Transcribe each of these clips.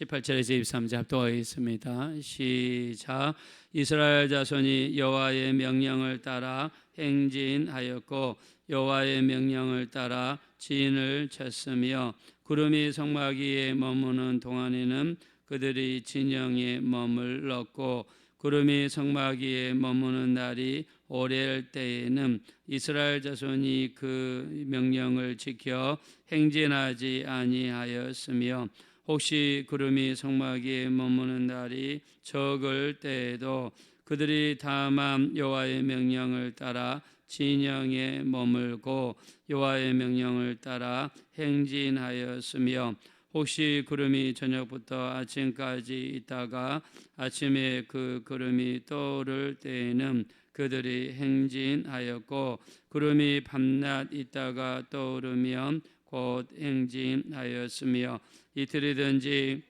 18절에서 23절 합독하겠습니다. 시작. 이스라엘 자손이 여호와의 명령을 따라 행진하였고 여호와의 명령을 따라 진을 쳤으며 구름이 성막 위에 머무는 동안에는 그들이 진영에 머물렀고 구름이 성막 위에 머무는 날이 오래일 때에는 이스라엘 자손이 그 명령을 지켜 행진하지 아니하였으며 혹시 구름이 성막 위에 머무는 날이 적을 때에도 그들이 다만 여호와의 명령을 따라 진영에 머물고 여호와의 명령을 따라 행진하였으며 혹시 구름이 저녁부터 아침까지 있다가 아침에 그 구름이 떠오를 때에는 그들이 행진하였고 구름이 밤낮 있다가 떠오르면 곧 행진하였으며 이틀이든지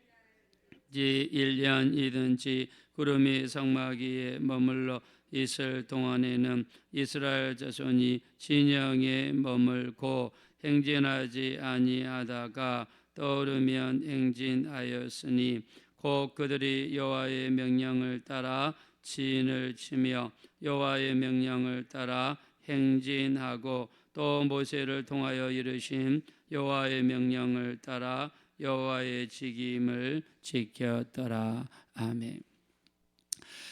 1년이든지 구름이 성막 위에 머물러 있을 동안에는 이스라엘 자손이 진영에 머물고 행진하지 아니하다가 떠오르면 행진하였으니 곧 그들이 여호와의 명령을 따라 진을 치며 여호와의 명령을 따라 행진하고 또 모세를 통하여 이르신 여호와의 명령을 따라 여호와의 직임을 지켰더라. 아멘.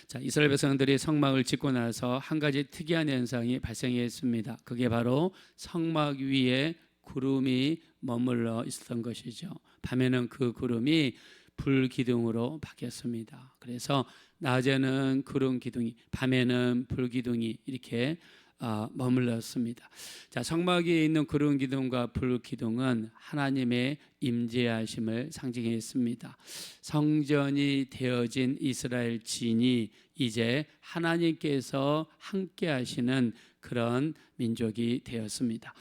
자, 이스라엘 백성들이 성막을 짓고 나서 한 가지 특이한 현상이 발생했습니다. 그게 바로 성막 위에 구름이 머물러 있었던 것이죠. 밤에는 그 구름이 불기둥으로 바뀌었습니다. 그래서 낮에는 구름 기둥이, 밤에는 불기둥이 이렇게 머물렀습니다. 자, 성막 위에 있는 구름 기둥과 불 기둥은 하나님의 임재하심을 상징했습니다. 성전이 되어진 이스라엘 진이 이제 하나님께서 함께 하시는 그런 민족이 되었습니다.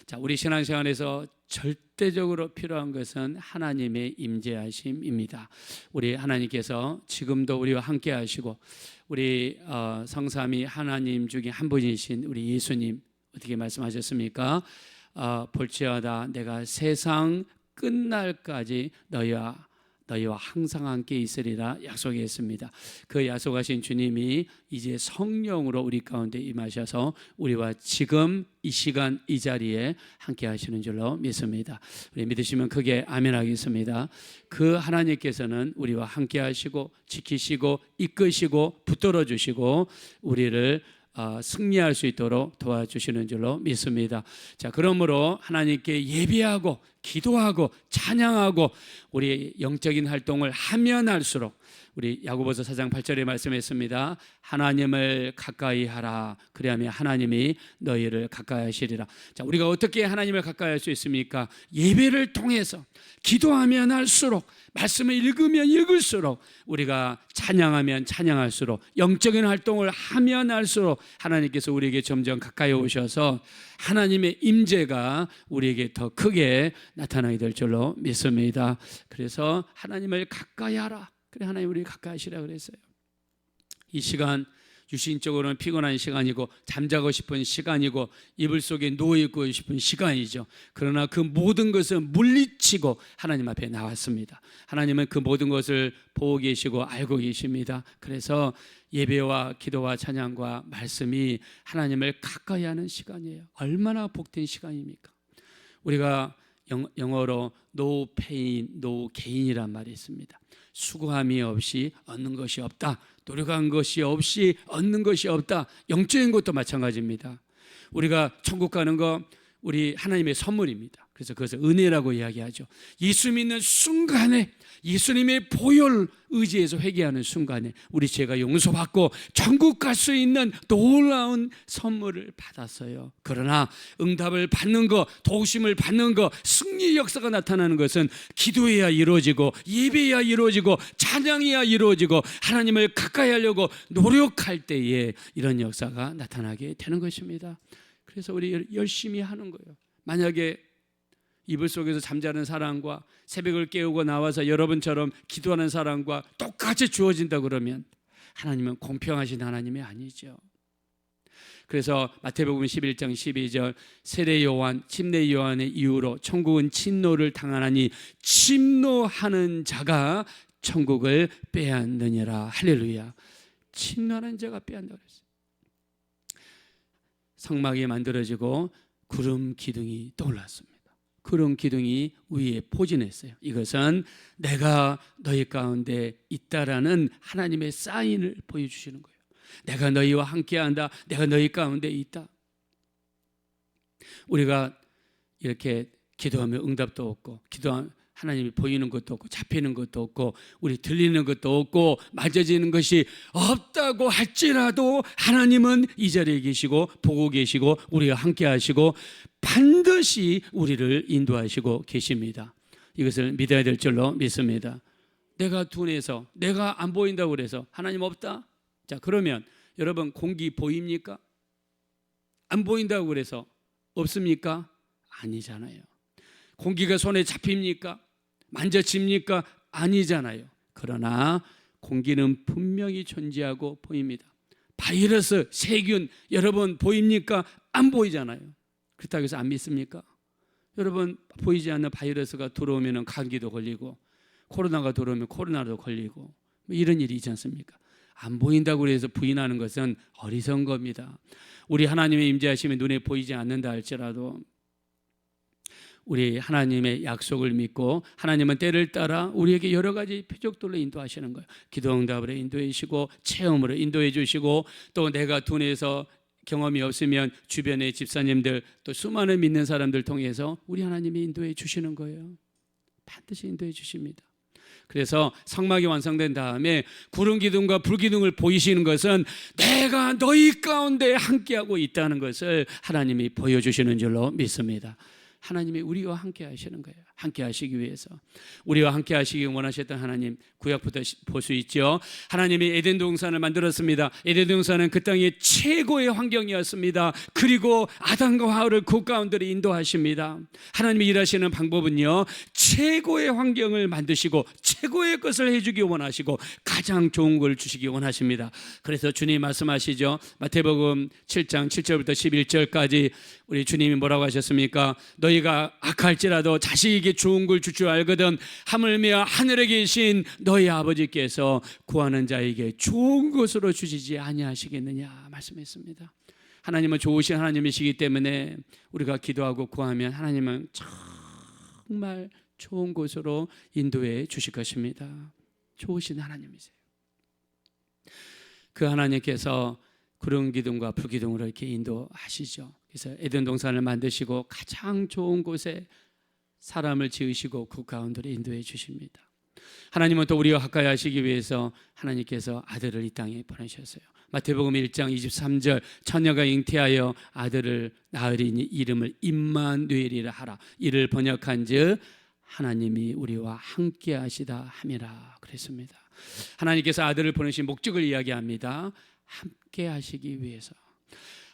자, 우리 신앙생활에서 절대적으로 필요한 것은 하나님의 임재하심입니다. 우리 하나님께서 지금도 우리와 함께 하시고 우리 성삼위 하나님 중에 한 분이신 우리 예수님 어떻게 말씀하셨습니까? 볼지어다 내가 세상 끝날까지 너희와 항상 함께 있으리라 약속했습니다. 그 약속하신 주님이 이제 성령으로 우리 가운데 임하셔서 우리와 지금 이 시간 이 자리에 함께 하시는 줄로 믿습니다. 우리 믿으시면 크게 아멘 하겠습니다. 그 하나님께서는 우리와 함께 하시고 지키시고 이끄시고 붙들어 주시고 우리를 승리할 수 있도록 도와주시는 줄로 믿습니다. 자, 그러므로 하나님께 예배하고 기도하고 찬양하고 우리 영적인 활동을 하면 할수록 우리 야고보서 4장 8절에 말씀했습니다. 하나님을 가까이 하라. 그리하면 하나님이 너희를 가까이 하시리라. 자, 우리가 어떻게 하나님을 가까이 할 수 있습니까? 예배를 통해서 기도하면 할수록 말씀을 읽으면 읽을수록 우리가 찬양하면 찬양할수록 영적인 활동을 하면 할수록 하나님께서 우리에게 점점 가까이 오셔서 하나님의 임재가 우리에게 더 크게 나타나게 될 줄로 믿습니다. 그래서 하나님을 가까이 하라. 그래 하나님 우리 가까이 하시라 그랬어요. 이 시간 유신적으로는 피곤한 시간이고 잠자고 싶은 시간이고 이불 속에 누워있고 싶은 시간이죠. 그러나 그 모든 것을 물리치고 하나님 앞에 나왔습니다. 하나님은 그 모든 것을 보고 계시고 알고 계십니다. 그래서 예배와 기도와 찬양과 말씀이 하나님을 가까이 하는 시간이에요. 얼마나 복된 시간입니까? 우리가 영어로 no pain, no gain이란 말이 있습니다. 수고함이 없이 얻는 것이 없다. 노력한 것이 없이 얻는 것이 없다. 영적인 것도 마찬가지입니다. 우리가 천국 가는 거 우리 하나님의 선물입니다. 그래서 그것을 은혜라고 이야기하죠. 예수 믿는 순간에 예수님의 보혈 의지에서 회개하는 순간에 우리 죄가 용서받고 천국 갈 수 있는 놀라운 선물을 받았어요. 그러나 응답을 받는 것, 도우심을 받는 것, 승리의 역사가 나타나는 것은 기도해야 이루어지고 예배해야 이루어지고 찬양해야 이루어지고 하나님을 가까이 하려고 노력할 때에 이런 역사가 나타나게 되는 것입니다. 그래서 우리 열심히 하는 거예요. 만약에 이불 속에서 잠자는 사람과 새벽을 깨우고 나와서 여러분처럼 기도하는 사람과 똑같이 주어진다 그러면 하나님은 공평하신 하나님이 아니죠. 그래서 마태복음 11장 12절 세례 요한, 침례 요한의 이후로 천국은 진노를 당하나니 침노하는 자가 천국을 빼앗느니라. 할렐루야. 침노하는 자가 빼앗는다 그랬어요. 성막이 만들어지고 구름 기둥이 떠올랐습니다. 구름 기둥이 위에 포진했어요. 이것은 내가 너희 가운데 있다라는 하나님의 사인을 보여주시는 거예요. 내가 너희와 함께한다. 내가 너희 가운데 있다. 우리가 이렇게 기도하면 응답도 없고, 기도하면 하나님이 보이는 것도 없고, 잡히는 것도 없고, 우리 들리는 것도 없고, 맞아지는 것이 없다고 할지라도 하나님은 이 자리에 계시고 보고 계시고 우리와 함께 하시고 반드시 우리를 인도하시고 계십니다. 이것을 믿어야 될 줄로 믿습니다. 내가 둔해서, 내가 안 보인다고 그래서 하나님 없다? 자, 그러면 여러분 공기 보입니까? 안 보인다고 그래서 없습니까? 아니잖아요. 공기가 손에 잡힙니까? 만져집니까? 아니잖아요. 그러나 공기는 분명히 존재하고 보입니다. 바이러스, 세균 여러분 보입니까? 안 보이잖아요. 그렇다고 해서 안 믿습니까? 여러분 보이지 않는 바이러스가 들어오면 감기도 걸리고, 코로나가 들어오면 코로나도 걸리고, 뭐 이런 일이 있지 않습니까? 안 보인다고 해서 부인하는 것은 어리석은 겁니다. 우리 하나님의 임재하심이 눈에 보이지 않는다 할지라도 우리 하나님의 약속을 믿고 하나님은 때를 따라 우리에게 여러 가지 표적들로 인도하시는 거예요. 기도 응답으로 인도해 주시고, 체험으로 인도해 주시고, 또 내가 둔해서 경험이 없으면 주변의 집사님들, 또 수많은 믿는 사람들 통해서 우리 하나님이 인도해 주시는 거예요. 반드시 인도해 주십니다. 그래서 성막이 완성된 다음에 구름 기둥과 불 기둥을 보이시는 것은 내가 너희 가운데 함께하고 있다는 것을 하나님이 보여주시는 줄로 믿습니다. 하나님이 우리와 함께 하시는 거예요. 함께 하시기 위해서. 우리와 함께 하시기 원하셨던 하나님, 구약부터 볼 수 있죠. 하나님이 에덴 동산을 만들었습니다. 에덴 동산은 그 땅의 최고의 환경이었습니다. 그리고 아담과 하와를 그 가운데로 인도하십니다. 하나님이 일하시는 방법은요, 최고의 환경을 만드시고 최고의 것을 해주기 원하시고 가장 좋은 걸 주시기 원하십니다. 그래서 주님 말씀하시죠. 마태복음 7장 7절부터 11절까지 우리 주님이 뭐라고 하셨습니까? 너희가 악할지라도 자식에게 좋은 걸 줄 줄 알거든 하물며 하늘에 계신 너희 아버지께서 구하는 자에게 좋은 것으로 주시지 아니하시겠느냐 말씀했습니다. 하나님은 좋으신 하나님이시기 때문에 우리가 기도하고 구하면 하나님은 정말 좋은 곳으로 인도해 주실 것입니다. 좋으신 하나님이세요. 그 하나님께서 구름 기둥과 불 기둥으로 이렇게 인도하시죠. 그래서 에덴 동산을 만드시고 가장 좋은 곳에 사람을 지으시고 그 가운데로 인도해 주십니다. 하나님은 또 우리와 가까이 하시기 위해서 하나님께서 아들을 이 땅에 보내셨어요. 마태복음 1장 23절 처녀가 잉태하여 아들을 낳으리니 이름을 임마누엘이라 하라. 이를 번역한즉 하나님이 우리와 함께 하시다 함이라 그랬습니다. 하나님께서 아들을 보내신 목적을 이야기합니다. 함께 하시기 위해서.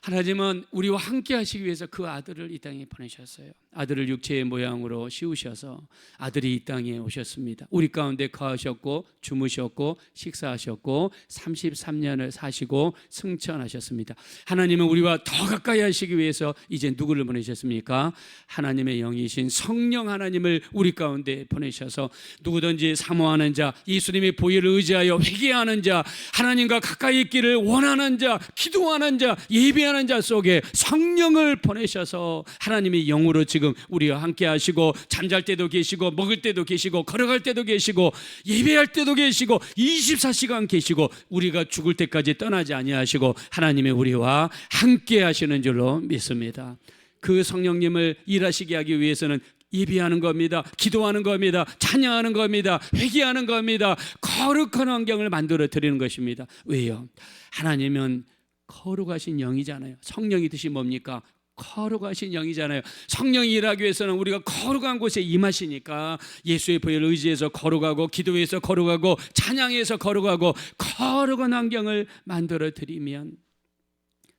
하나님은 우리와 함께 하시기 위해서 그 아들을 이 땅에 보내셨어요. 아들을 육체의 모양으로 씌우셔서 아들이 이 땅에 오셨습니다. 우리 가운데 거하셨고 주무셨고 식사하셨고 33년을 사시고 승천하셨습니다. 하나님은 우리와 더 가까이 하시기 위해서 이제 누구를 보내셨습니까? 하나님의 영이신 성령 하나님을 우리 가운데 보내셔서 누구든지 사모하는 자, 예수님의 보혈을 의지하여 회개하는 자, 하나님과 가까이 있기를 원하는 자, 기도하는 자, 예배하는 자 속에 성령을 보내셔서 하나님의 영으로 지금 우리와 함께 하시고 잠잘 때도 계시고 먹을 때도 계시고 걸어갈 때도 계시고 예배할 때도 계시고 24시간 계시고 우리가 죽을 때까지 떠나지 아니하시고 하나님의 우리와 함께 하시는 줄로 믿습니다. 그 성령님을 일하시게 하기 위해서는 예배하는 겁니다. 기도하는 겁니다. 찬양하는 겁니다. 회개하는 겁니다. 거룩한 환경을 만들어 드리는 것입니다. 왜요? 하나님은 거룩하신 영이잖아요. 성령이 뜻이 뭡니까? 거룩하신 영이잖아요. 성령이 일하기 위해서는 우리가 거룩한 곳에 임하시니까 예수의 보혈을 의지해서 거룩하고 기도해서 거룩하고 찬양해서 거룩하고 거룩한 환경을 만들어 드리면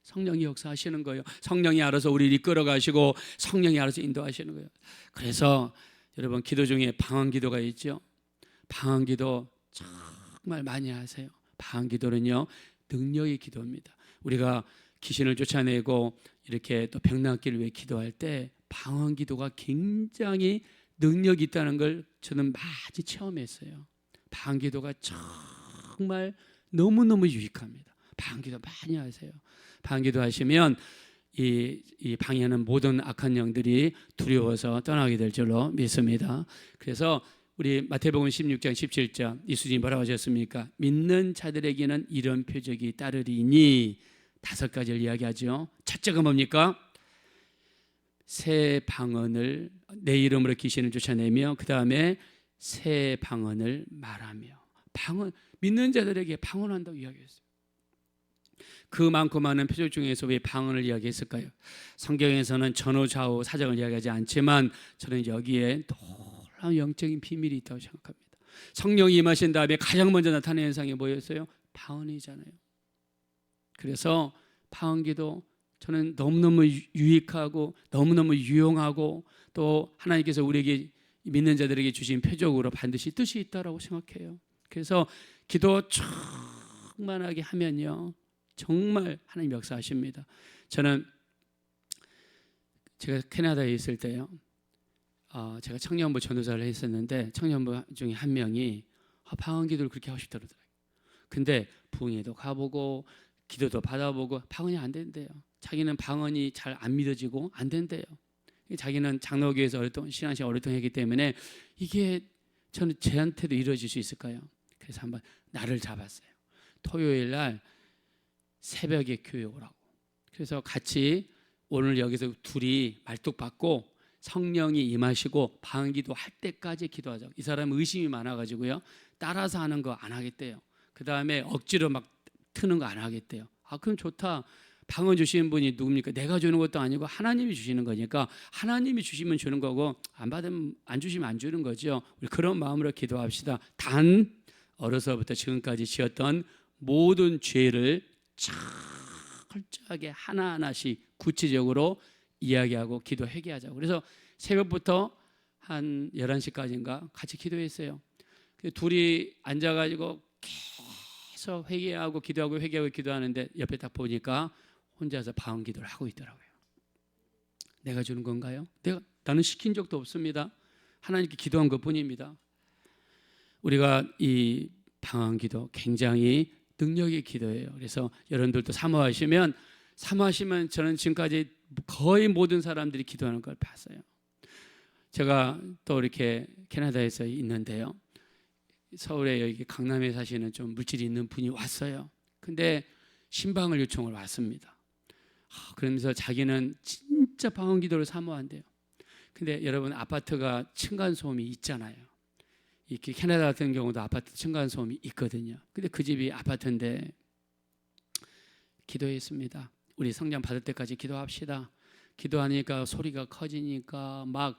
성령이 역사하시는 거예요. 성령이 알아서 우리를 이끌어 가시고 성령이 알아서 인도하시는 거예요. 그래서 여러분 기도 중에 방언기도가 있죠. 방언기도 정말 많이 하세요. 방언기도는요 능력의 기도입니다. 우리가 귀신을 쫓아내고 이렇게 또 병 낫기를 위해 기도할 때 방언 기도가 굉장히 능력이 있다는 걸 저는 많이 체험했어요. 방언 기도가 정말 너무너무 유익합니다. 방언 기도 많이 하세요. 방언 기도 하시면 이 방해하는 모든 악한 영들이 두려워서 떠나게 될 줄로 믿습니다. 그래서 우리 마태복음 16장 17절 예수님이 뭐라고 하셨습니까? 믿는 자들에게는 이런 표적이 따르리니 5가지를 이야기하죠. 첫째가 뭡니까? 새 방언을 내 이름으로 귀신을 쫓아내며 그 다음에 새 방언을 말하며 방언 믿는 자들에게 방언한다고 이야기했어요. 그 많고 많은 표적 중에서 왜 방언을 이야기했을까요? 성경에서는 전후좌우 사정을 이야기하지 않지만 저는 여기에 놀라운 영적인 비밀이 있다고 생각합니다. 성령이 임하신 다음에 가장 먼저 나타나는 현상이 뭐였어요? 방언이잖아요. 그래서 방언기도 저는 너무너무 유익하고 너무너무 유용하고 또 하나님께서 우리에게 믿는 자들에게 주신 표적으로 반드시 뜻이 있다고 생각해요. 그래서 기도 충만하게 하면요 정말 하나님 역사하십니다. 저는 제가 캐나다에 있을 때요 제가 청년부 전도사를 했었는데 청년부 중에 한 명이 방언기도를 그렇게 하고 싶다 그러더라고요. 근데 부흥회도 가보고 기도도 받아보고 방언이 안 된대요. 자기는 방언이 잘 안 믿어지고 안 된대요. 자기는 장로교에서 신앙생활 오랫동안 했기 때문에 이게 저는 저한테도 이루어질 수 있을까요? 그래서 한번 날을 잡았어요. 토요일 날 새벽에 교회 오라고. 그래서 같이 오늘 여기서 둘이 말뚝박고 성령이 임하시고 방언기도 할 때까지 기도하자고. 이 사람은 의심이 많아가지고요 따라서 하는 거 안 하겠대요. 그 다음에 억지로 막 트는 거 안 하겠대요. 그럼 좋다. 방언 주시는 분이 누굽니까? 내가 주는 것도 아니고 하나님이 주시는 거니까 하나님이 주시면 주는 거고 안 받으면 안 주시면 안 주는 거죠. 우리 그런 마음으로 기도합시다. 단 어려서부터 지금까지 지었던 모든 죄를 철저하게 하나하나씩 구체적으로 이야기하고 기도 회개하자고. 그래서 새벽부터 한 11시까지인가 같이 기도했어요. 둘이 앉아가지고 계속 회개하고 기도하고 회개하고 기도하는데 옆에 딱 보니까 혼자서 방언 기도를 하고 있더라고요. 내가 주는 건가요? 나는 시킨 적도 없습니다. 하나님께 기도한 것뿐입니다. 우리가 이 방언 기도 굉장히 능력의 기도예요. 그래서 여러분들도 사모하시면 저는 지금까지 거의 모든 사람들이 기도하는 걸 봤어요. 제가 또 이렇게 캐나다에서 있는데요. 서울에 여기 강남에 사시는 좀 물질이 있는 분이 왔어요. 근데 신방을 요청을 왔습니다. 그러면서 자기는 진짜 방언 기도를 사모한대요. 근데 여러분 아파트가 층간소음이 있잖아요. 이렇게 캐나다 같은 경우도 아파트 층간소음이 있거든요. 근데 그 집이 아파트인데 기도했습니다. 우리 성령 받을 때까지 기도합시다. 기도하니까 소리가 커지니까 막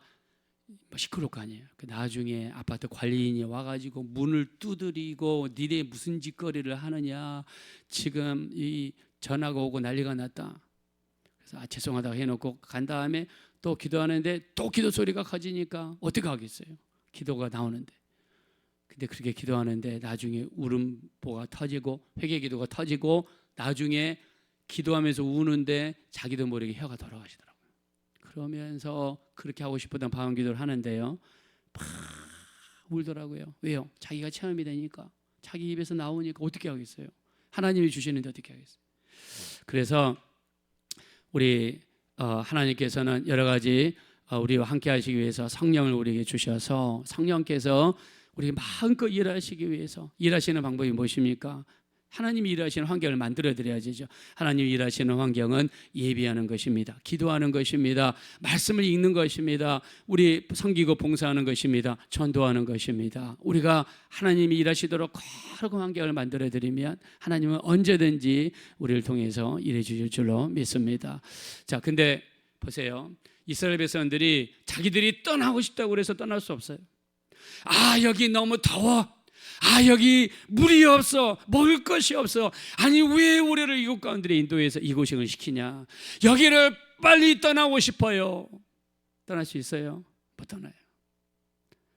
시끄러울 거 아니에요. 나중에 아파트 관리인이 와가지고 문을 두드리고 니네 무슨 짓거리를 하느냐, 지금 이 전화가 오고 난리가 났다. 그래서 죄송하다고 해놓고 간 다음에 또 기도하는데 또 기도 소리가 커지니까 어떻게 하겠어요? 기도가 나오는데. 근데 그렇게 기도하는데 나중에 울음보가 터지고 회개기도가 터지고 나중에 기도하면서 우는데 자기도 모르게 혀가 돌아가시더라고요. 그러면서 그렇게 하고 싶었던 방언 기도를 하는데요 막 울더라고요. 왜요? 자기가 체험이 되니까, 자기 입에서 나오니까 어떻게 하겠어요? 하나님이 주시는데 어떻게 하겠어요? 그래서 우리 하나님께서는 여러 가지 우리와 함께 하시기 위해서 성령을 우리에게 주셔서 성령께서 우리 마음껏 일하시기 위해서 일하시는 방법이 무엇입니까? 하나님이 일하시는 환경을 만들어 드려야죠. 하나님이 일하시는 환경은 예비하는 것입니다. 기도하는 것입니다. 말씀을 읽는 것입니다. 우리 섬기고 봉사하는 것입니다. 전도하는 것입니다. 우리가 하나님이 일하시도록 거룩한 환경을 만들어 드리면 하나님은 언제든지 우리를 통해서 일해 주실 줄로 믿습니다. 자, 근데 보세요. 이스라엘 백성들이 자기들이 떠나고 싶다고 그래서 떠날 수 없어요. 여기 너무 더워. 여기 물이 없어. 먹을 것이 없어. 아니 왜 우리를 이곳 가운데 인도해서 이고생을 시키냐. 여기를 빨리 떠나고 싶어요. 떠날 수 있어요? 못 떠나요.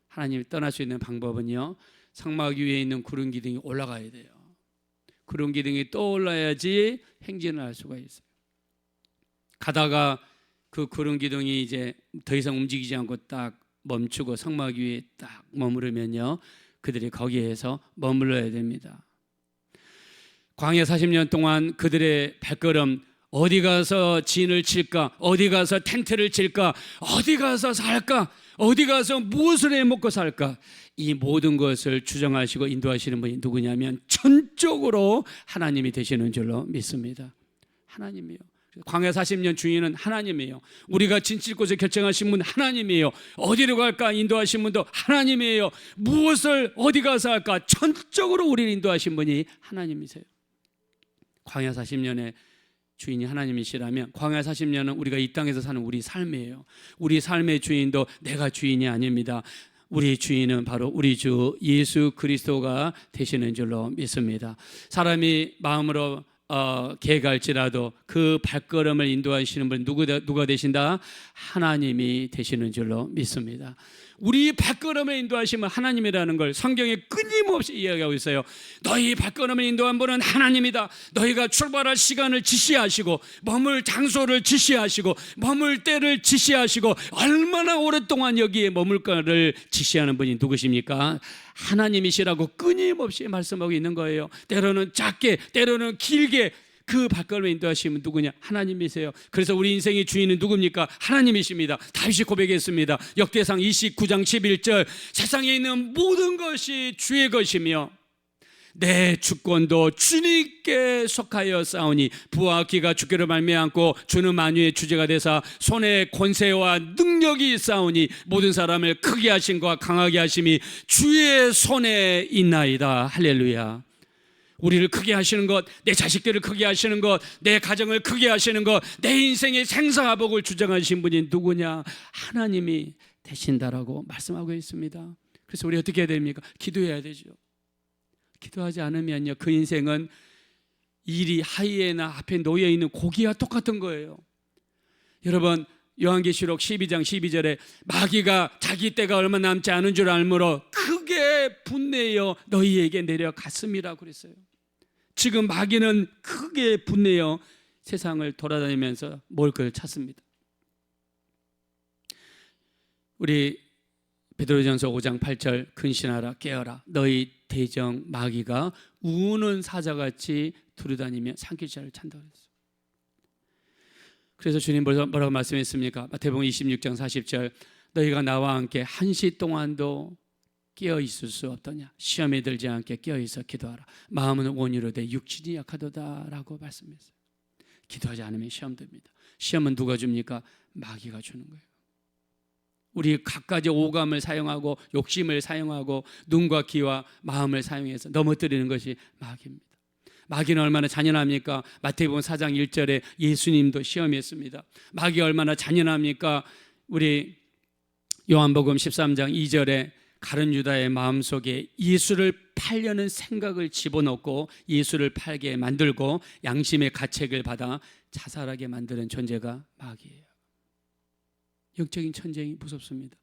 하나님이 떠날 수 있는 방법은요 사막 위에 있는 구름 기둥이 올라가야 돼요. 구름 기둥이 떠올라야지 행진을 할 수가 있어요. 가다가 그 구름 기둥이 이제 더 이상 움직이지 않고 딱 멈추고 성막 위에 딱 머무르면요, 그들이 거기에서 머물러야 됩니다. 광야 40년 동안 그들의 발걸음, 어디 가서 진을 칠까, 어디 가서 텐트를 칠까, 어디 가서 살까, 어디 가서 무엇을 해 먹고 살까, 이 모든 것을 주정하시고 인도하시는 분이 누구냐면 전적으로 하나님이 되시는 줄로 믿습니다. 하나님이요. 광야 40년 주인은 하나님이에요. 우리가 진칠 곳을 결정하신 분 하나님이에요. 어디로 갈까 인도하신 분도 하나님이에요. 무엇을 어디 가서 할까 전적으로 우리를 인도하신 분이 하나님이세요. 광야 40년의 주인이 하나님이시라면 광야 40년은 우리가 이 땅에서 사는 우리 삶이에요. 우리 삶의 주인도 내가 주인이 아닙니다. 우리 주인은 바로 우리 주 예수 그리스도가 되시는 줄로 믿습니다. 사람이 마음으로 개갈지라도 그 발걸음을 인도하시는 분 누가 되신다? 하나님이 되시는 줄로 믿습니다. 우리 발걸음을 인도하시면 하나님이라는 걸 성경에 끊임없이 이야기하고 있어요. 너희 발걸음을 인도한 분은 하나님이다. 너희가 출발할 시간을 지시하시고 머물 장소를 지시하시고 머물 때를 지시하시고 얼마나 오랫동안 여기에 머물까를 지시하는 분이 누구십니까? 하나님이시라고 끊임없이 말씀하고 있는 거예요. 때로는 작게 때로는 길게 그 발걸음을 인도하시면 누구냐? 하나님이세요. 그래서 우리 인생의 주인은 누굽니까? 하나님이십니다. 다윗이 고백했습니다. 역대상 29장 11절 세상에 있는 모든 것이 주의 것이며 내 주권도 주님께 속하여 싸우니 부와 기가 주께로 말미암고 주는 만유의 주제가 되사 손에 권세와 능력이 싸우니 모든 사람을 크게 하심과 강하게 하심이 주의 손에 있나이다. 할렐루야. 우리를 크게 하시는 것, 내 자식들을 크게 하시는 것, 내 가정을 크게 하시는 것, 내 인생의 생사화복을 주장하신 분이 누구냐? 하나님이 되신다라고 말씀하고 있습니다. 그래서 우리 어떻게 해야 됩니까? 기도해야 되죠. 기도하지 않으면요, 그 인생은 일이 하이에나 앞에 놓여 있는 고기와 똑같은 거예요. 여러분, 요한계시록 12장 12절에 마귀가 자기 때가 얼마 남지 않은 줄 알므로 크게 분내어 너희에게 내려갔음이라고 그랬어요. 지금 마귀는 크게 분내어 세상을 돌아다니면서 먹을 걸 찾습니다. 우리 베드로전서 5장 8절 근신하라 깨어라 너희 대적 마귀가 우는 사자같이 두루다니며 산길자를 찬다 그랬어요. 그래서 주님 뭐라고 말씀했습니까? 마태복음 26장 40절 너희가 나와 함께 한시 동안도 깨어 있을 수 없더냐? 시험에 들지 않게 깨어 있어 기도하라. 마음은 온유로되 육신이 약하도다 라고 말씀했어요. 기도하지 않으면 시험 듭니다. 시험은 누가 줍니까? 마귀가 주는 거예요. 우리 갖가지 오감을 사용하고 욕심을 사용하고 눈과 귀와 마음을 사용해서 넘어뜨리는 것이 마귀입니다. 마귀는 얼마나 잔인합니까? 마태복음 4장 1절에 예수님도 시험했습니다. 마귀가 얼마나 잔인합니까? 우리 요한복음 13장 2절에 가룟 유다의 마음속에 예수를 팔려는 생각을 집어넣고 예수를 팔게 만들고 양심의 가책을 받아 자살하게 만드는 존재가 마귀예요. 영적인 전쟁이 무섭습니다.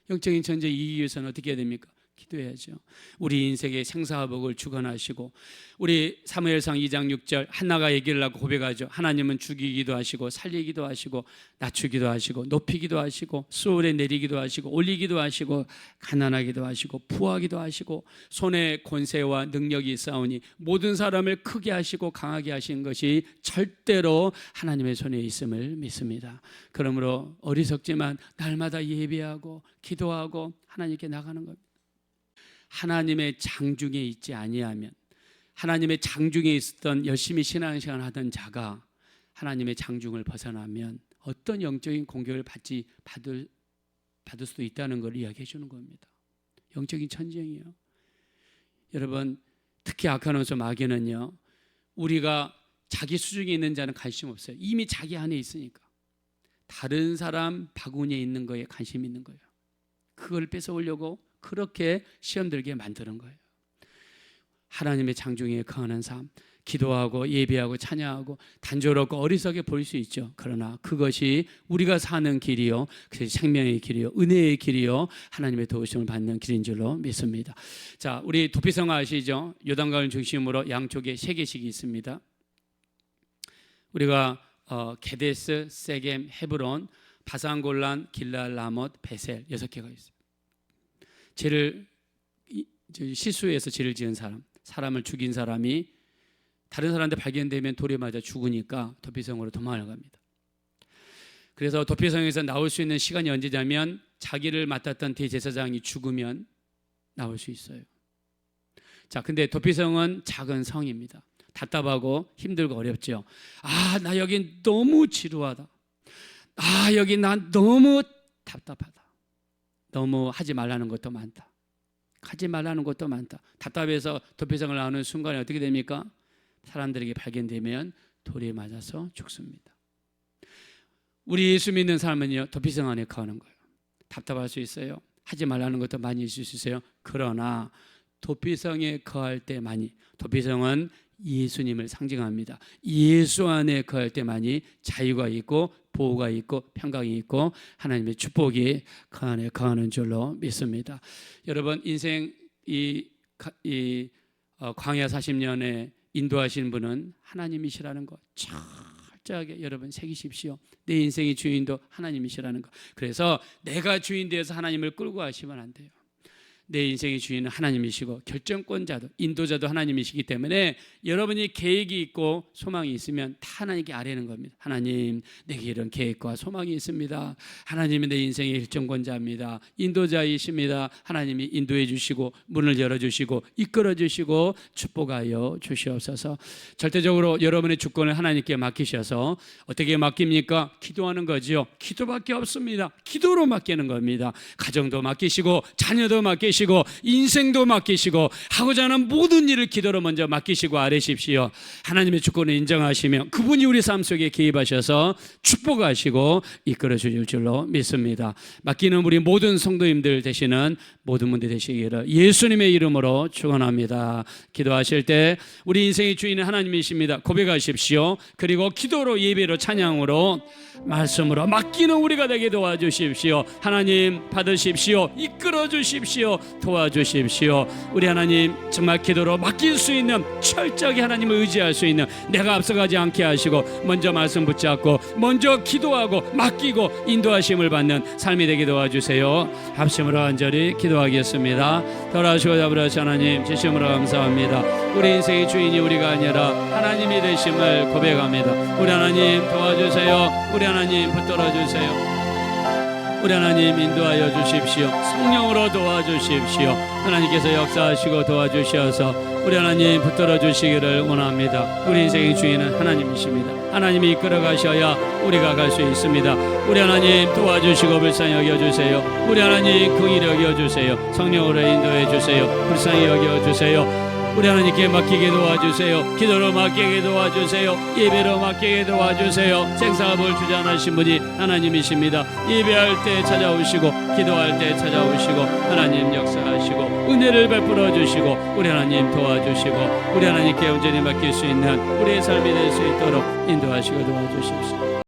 영적인 전쟁 이기기 위해서는 어떻게 해야 됩니까? 기도해야죠. 우리 인생의 생사화복을 주관하시고 우리 사무엘상 2장 6절 한나가 얘기를 하고 고백하죠. 하나님은 죽이기도 하시고 살리기도 하시고 낮추기도 하시고 높이기도 하시고 수월에 내리기도 하시고 올리기도 하시고 가난하기도 하시고 부하기도 하시고 손에 권세와 능력이 있사오니 모든 사람을 크게 하시고 강하게 하신 것이 절대로 하나님의 손에 있음을 믿습니다. 그러므로 어리석지만 날마다 예배하고 기도하고 하나님께 나가는 겁니다. 하나님의 장중에 있지 아니하면 하나님의 장중에 있었던 열심히 신앙생활 하던 자가 하나님의 장중을 벗어나면 어떤 영적인 공격을 받을 수도 있다는 걸 이야기해 주는 겁니다. 영적인 전쟁이에요. 여러분, 특히 악한 원수 마귀는요, 우리가 자기 수중에 있는 자는 관심 없어요. 이미 자기 안에 있으니까. 다른 사람 바구니에 있는 거에 관심 있는 거예요. 그걸 뺏어오려고 그렇게 시험 들게 만드는 거예요. 하나님의 장중에 거하는 삶, 기도하고 예배하고 찬양하고 단조롭고 어리석게 보일 수 있죠. 그러나 그것이 우리가 사는 길이요, 그것이 생명의 길이요, 은혜의 길이요, 하나님의 도우심을 받는 길인 줄로 믿습니다. 자, 우리 도피성 아시죠? 요단강을 중심으로 양쪽에 3개씩이 있습니다. 우리가 게데스, 세겜, 헤브론, 바산 골란, 길랄, 라못, 베셀 6개가 있어요. 실수해서 죄를 지은 사람을 죽인 사람이 다른 사람한테 발견되면 돌에 맞아 죽으니까 도피성으로 도망을 갑니다. 그래서 도피성에서 나올 수 있는 시간이 언제냐면 자기를 맡았던 대제사장이 죽으면 나올 수 있어요. 자, 근데 도피성은 작은 성입니다. 답답하고 힘들고 어렵죠. 나 여기 너무 지루하다. 여기 난 너무 답답하다. 너무 하지 말라는 것도 많다. 하지 말라는 것도 많다. 답답해서 도피성을 나오는 순간에 어떻게 됩니까? 사람들에게 발견되면 돌에 맞아서 죽습니다. 우리 예수 믿는 사람은요, 도피성 안에 거하는 거예요. 답답할 수 있어요. 하지 말라는 것도 많이 있을 수 있어요. 그러나 도피성에 거할 때만이, 도피성은 예수님을 상징합니다. 예수 안에 거할 때만이 자유가 있고 보호가 있고 평강이 있고 하나님의 축복이 그 안에 거하는 줄로 믿습니다. 여러분, 인생 광야 40년에 인도하시는 분은 하나님이시라는 것 철저하게 여러분 새기십시오. 내 인생의 주인도 하나님이시라는 것. 그래서 내가 주인 되어서 하나님을 끌고 가시면 안 돼요. 내 인생의 주인은 하나님이시고 결정권자도 인도자도 하나님이시기 때문에 여러분이 계획이 있고 소망이 있으면 다 하나님께 아뢰는 겁니다. 하나님, 내게 이런 계획과 소망이 있습니다. 하나님이 내 인생의 결정권자입니다. 인도자이십니다. 하나님이 인도해 주시고 문을 열어주시고 이끌어 주시고 축복하여 주시옵소서. 절대적으로 여러분의 주권을 하나님께 맡기셔서 어떻게 맡깁니까? 기도하는 거지요. 기도밖에 없습니다. 기도로 맡기는 겁니다. 가정도 맡기시고 자녀도 맡기시고 인생도 맡기시고 하고자 하는 모든 일을 기도로 먼저 맡기시고 아뢰십시오. 하나님의 주권을 인정하시며 그분이 우리 삶 속에 개입하셔서 축복하시고 이끌어 주실 줄로 믿습니다. 맡기는 우리 모든 성도님들 되시는 모든 분들 되시기를 예수님의 이름으로 축원합니다. 기도하실 때 우리 인생의 주인은 하나님이십니다. 고백하십시오. 그리고 기도로, 예배로, 찬양으로, 말씀으로 맡기는 우리가 되게 도와주십시오. 하나님 받으십시오. 이끌어 주십시오. 도와주십시오. 우리 하나님 정말 기도로 맡길 수 있는, 철저하게 하나님을 의지할 수 있는, 내가 앞서가지 않게 하시고 먼저 말씀 붙잡고 먼저 기도하고 맡기고 인도하심을 받는 삶이 되게 도와주세요. 합심으로 간절히 기도하겠습니다. 돌아오시고 잡으라시 하나님 지심으로 감사합니다. 우리 인생의 주인이 우리가 아니라 하나님이 되심을 고백합니다. 우리 하나님 도와주세요. 우리 하나님 붙들어 주세요. 우리 하나님 인도하여 주십시오. 성령으로 도와주십시오. 하나님께서 역사하시고 도와주셔서 우리 하나님 붙들어 주시기를 원합니다. 우리 인생의 주인은 하나님이십니다. 하나님이 이끌어 가셔야 우리가 갈 수 있습니다. 우리 하나님 도와주시고 불쌍히 여겨주세요. 우리 하나님 긍휼히 여겨주세요. 성령으로 인도해 주세요. 불쌍히 여겨주세요. 우리 하나님께 맡기게 도와주세요. 기도로 맡기게 도와주세요. 예배로 맡기게 도와주세요. 생사업을 주장하신 분이 하나님이십니다. 예배할 때 찾아오시고 기도할 때 찾아오시고 하나님 역사하시고 은혜를 베풀어 주시고 우리 하나님 도와주시고 우리 하나님께 온전히 맡길 수 있는 우리의 삶이 될 수 있도록 인도하시고 도와주십시오.